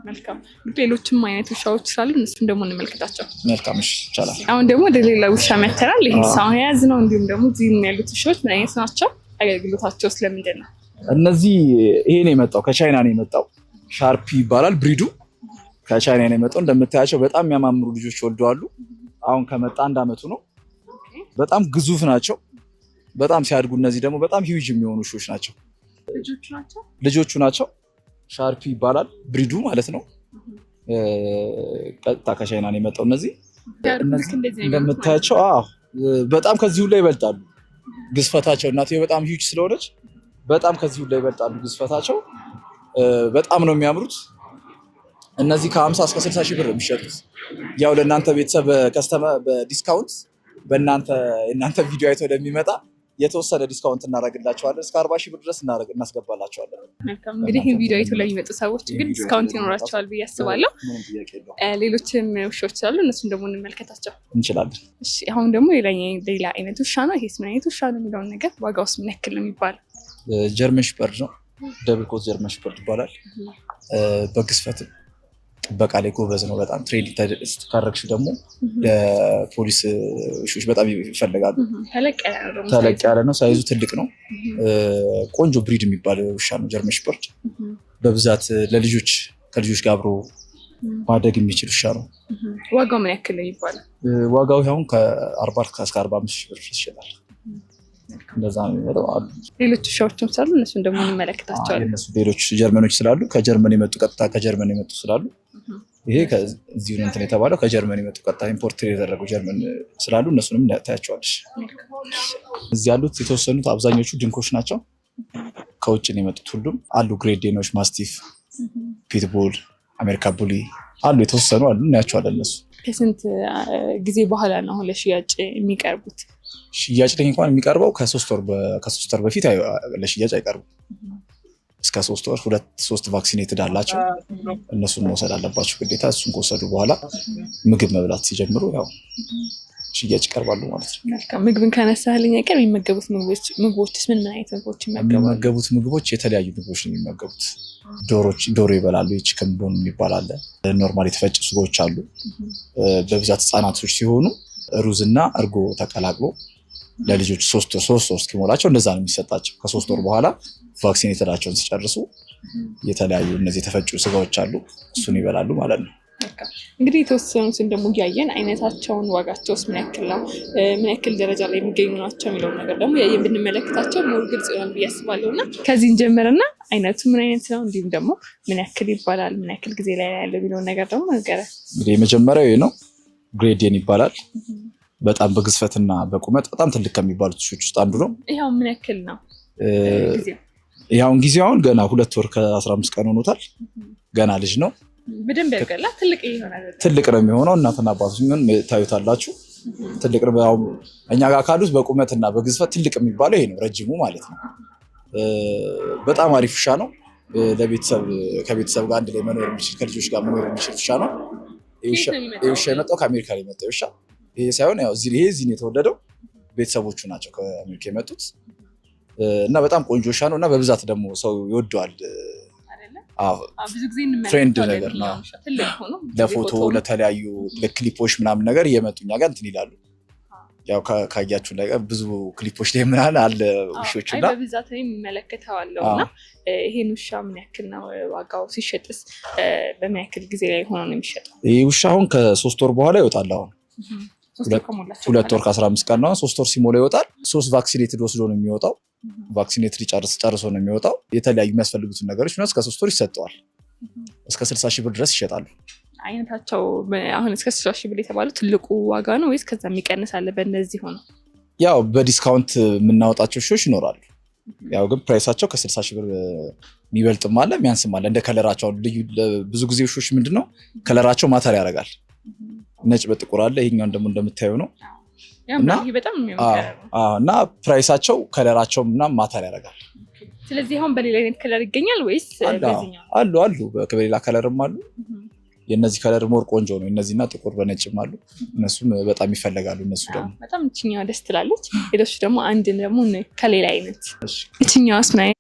መልካም ሌሎችም አይነት ውሻዎች ስላሉ እነሱን ደግሞ እንመልከታቸው። መልካም እሺ ይቻላል። አሁን ደግሞ ወደ ሌላ ውሻ መተናል። ይሄ ሳውን ያዝ ነው። እንዲሁም ደግሞ እዚህ ያሉት ውሾች ምን አይነት ናቸው? አገልግሎታቸው ስለምንድን ነው? እነዚህ ይሄ ነው የመጣው ከቻይና ነው የመጣው። ሻርፒ ይባላል ብሪዱ። ከቻይና ነው የመጣው። እንደምታያቸው በጣም የሚያማምሩ ልጆች ወልደዋል። አሁን ከመጣ 1 አመቱ ነው። በጣም ግዙፍ ናቸው። በጣም ሲያድጉ እነዚህ ደግሞ በጣም ሂውጅ የሚሆኑ ውሾች ናቸው። ልጆቹ ናቸው። ሻርፒ ይባላል ብሪዱ ማለት ነው። ቀጥታ ከቻይና ነው የመጣው። እነዚህ እንደምታያቸው በጣም ከዚህ ሁሉ ይበልጣሉ ግዝፈታቸው። እናትዬ በጣም ሂውጅ ስለሆነች በጣም ከዚህ ሁሉ ይበልጣሉ ግዝፈታቸው። በጣም ነው የሚያምሩት። እነዚህ ከ50 እስከ 60 ሺህ ብር የሚሸጡት። ያው ለእናንተ ቤተሰብ በዲስካውንት እናንተ ቪዲዮ አይቶ ለሚመጣ የተወሰነ ዲስካውንት እናደርግላቸዋለን። እስከ 40 ሺህ ብር ድረስ እናስገባላቸዋለን። መልካም እንግዲህ ይሄን ቪዲዮ አይቶ ለሚመጡ ሰዎች ግን ዲስካውንት ይኖራቸዋል ብዬ አስባለሁ። ሌሎችም ውሾች አሉ፣ እነሱን ደግሞ እንመልከታቸው እንችላለን። እሺ አሁን ደግሞ ሌላ አይነት ውሻ ነው። ይሄስ ምን አይነት ውሻ ነው የሚለውን ነገር ዋጋውስ ምን ያክል ነው የሚባለው? ጀርመን ሼፐርድ ነው። ደብል ኮት ጀርመን ሼፐርድ ይባላል። በግዝፈትም ጥበቃ ላይ ጎበዝ ነው በጣም። ትሬድ ካረግሽ ደግሞ ለፖሊስ ውሾች በጣም ይፈልጋሉ። ተለቅ ያለ ነው፣ ሳይዙ ትልቅ ነው። ቆንጆ ብሪድ የሚባል ውሻ ነው ጀርመን ሼፐርድ። በብዛት ለልጆች ከልጆች ጋር አብሮ ማደግ የሚችል ውሻ ነው። ዋጋው ምን ያክል ነው ይባላል? ዋጋው አሁን ከ40 እስከ 45 ሺህ ብር ይሸጣል። እንደዛ ነው የሚመጣው። ሌሎች ውሻዎችም ስላሉ እነሱን ደግሞ እንመለከታቸዋለን። እነሱ ሌሎች ጀርመኖች ስላሉ ከጀርመን የመጡ ቀጥታ ከጀርመን የመጡ ስላሉ ይሄ ከዚህ ነው እንትን የተባለው ከጀርመን የመጡ ቀጥታ ኢምፖርት የተደረጉ ጀርመን ስላሉ እነሱንም ታያቸዋለሽ። እዚህ ያሉት የተወሰኑት አብዛኞቹ ድንኮች ናቸው። ከውጭ ነው የመጡት ሁሉም አሉ። ግሬት ዴኖች፣ ማስቲፍ፣ ፒትቡል፣ አሜሪካ ቡሊ አሉ። የተወሰኑ አሉ እናያቸዋለን። እነሱ ከስንት ጊዜ በኋላ ነው አሁን ለሽያጭ የሚቀርቡት? ሽያጭ ላይ እንኳን የሚቀርበው ከ3 ወር በፊት ለሽያጭ አይቀርቡም። እስከ 3 ወር 2-3 ቫክሲኔትድ አላቸው። እነሱን መውሰድ አለባቸው ግዴታ። እሱን ከወሰዱ በኋላ ምግብ መብላት ሲጀምሩ ያው ሽያጭ ይቀርባሉ ማለት ነው። መልካም ምግብን ካነሳልኝ አይቀር የሚመገቡት ምግቦችስ ምን አይነት ምግቦች ይመገባሉ? የሚመገቡት ምግቦች የተለያዩ ምግቦች ነው የሚመገቡት። ዶሮ ይበላሉ። የቺከን ቦን የሚባል አለ። ኖርማል የተፈጩ ስጎች አሉ። በብዛት ህጻናቶች ሲሆኑ ሩዝና እርጎ ተቀላቅሎ ለልጆች 3 ወር እስኪሞላቸው እንደዛ ነው የሚሰጣቸው። ከ3 ወር በኋላ ቫክሲኔተዳቸውን ሲጨርሱ የተለያዩ እነዚህ የተፈጩ ስጋዎች አሉ፣ እሱን ይበላሉ ማለት ነው። እንግዲህ የተወሰኑትን ደግሞ እያየን አይነታቸውን ዋጋቸውስ ምን ያክል ነው፣ ምን ያክል ደረጃ ላይ የሚገኙ ናቸው የሚለውን ነገር ደግሞ ያየን ብንመለከታቸው ሞር ግልጽ ይሆናል ብዬ አስባለሁ። እና ከዚህ እንጀምርና አይነቱ ምን አይነት ነው እንዲሁም ደግሞ ምን ያክል ይባላል፣ ምን ያክል ጊዜ ላይ ያለው የሚለውን ነገር ደግሞ ነገረ እንግዲህ የመጀመሪያው ይሄ ነው። ግሬት ዴን ይባላል። በጣም በግዝፈትና በቁመት በጣም ትልቅ ከሚባሉት ውሾች ውስጥ አንዱ ነው። ይሄው ምን ያክል ነው ጊዜውን ገና 2 ወር ከ15 ቀን ሆኖታል። ገና ልጅ ነው። በደንብ ያርጋላ። ትልቅ ነው የሚሆነው። እናትና አባቶች ምን ታዩታላችሁ። ትልቅ ነው። እኛ ጋር ካሉት በቁመትና በግዝፈት ትልቅ የሚባለው ይሄ ነው፣ ረጅሙ ማለት ነው። በጣም አሪፍ ውሻ ነው። ከቤተሰብ ጋር አንድ ላይ መኖር የሚችል ከልጆች ጋር መኖር የሚችል ውሻ ነው። ይሄ ውሻ የመጣው ከአሜሪካ ላይ የመጣው ውሻ ይሄ ሳይሆን ያው እዚህ ነው የተወለደው። ቤተሰቦቹ ናቸው ከአሜሪካ የመጡት እና በጣም ቆንጆ ውሻ ነው እና በብዛት ደግሞ ሰው ይወደዋል። ፍሬንድ ነገር ነው። ለፎቶ ለተለያዩ ለክሊፖች ምናምን ነገር እየመጡ እኛ ጋር እንትን ይላሉ። ያው ካያችሁ ላይ ብዙ ክሊፖች ላይ ምናምን አለ ውሾች እና በብዛት የሚመለከተዋለሁ እና ይሄን ውሻ ምን ያክል ነው ዋጋው? ሲሸጥስ በምን ያክል ጊዜ ላይ ሆኖ ነው የሚሸጠው? ይሄ ውሻ አሁን ከ3 ወር በኋላ ይወጣል። አሁን 2 ወር ከ15 ቀን ነው። 3 ወር ሲሞላ ይወጣል። 3 ቫክሲኔትድ ወስዶ ነው የሚወጣው። ቫክሲኔትድ ጨርሶ ነው የሚወጣው። የተለያዩ የሚያስፈልጉትን ነገሮች ነው እስከ 3 ወር ይሰጠዋል። እስከ 60 ሺህ ብር ድረስ ይሸጣሉ። አይነታቸው አሁን እስከ 60 ሺህ ብር የተባለው ትልቁ ዋጋ ነው ወይስ ከዛ የሚቀንስ አለ? በእነዚህ ሆነ ያው በዲስካውንት የምናወጣቸው ውሾች ይኖራሉ። ያው ግን ፕራይሳቸው ከ60 ሺህ ብር የሚበልጥም አለ የሚያንስም አለ። እንደ ከለራቸው ብዙ ጊዜ ውሾች ምንድነው ከለራቸው ማተር ያደርጋል። ነጭ በጥቁር አለ። ይሄኛው ደግሞ እንደምታየው ነው እና ፕራይሳቸው ከለራቸው ምናምን ማተር ያደርጋል። ስለዚህ አሁን በሌላ አይነት ከለር ይገኛል ወይስ በዚህኛው? አሉ በሌላ ከለርም አሉ። የነዚህ ከለር ሞር ቆንጆ ነው። እነዚህና ጥቁር በነጭም አሉ። እነሱም በጣም ይፈልጋሉ። እነሱ ደግሞ በጣም እችኛዋ ደስ ትላለች። ሌሎች ደግሞ አንድ ደግሞ ከሌላ አይነት እችኛዋስ ምን አይነት?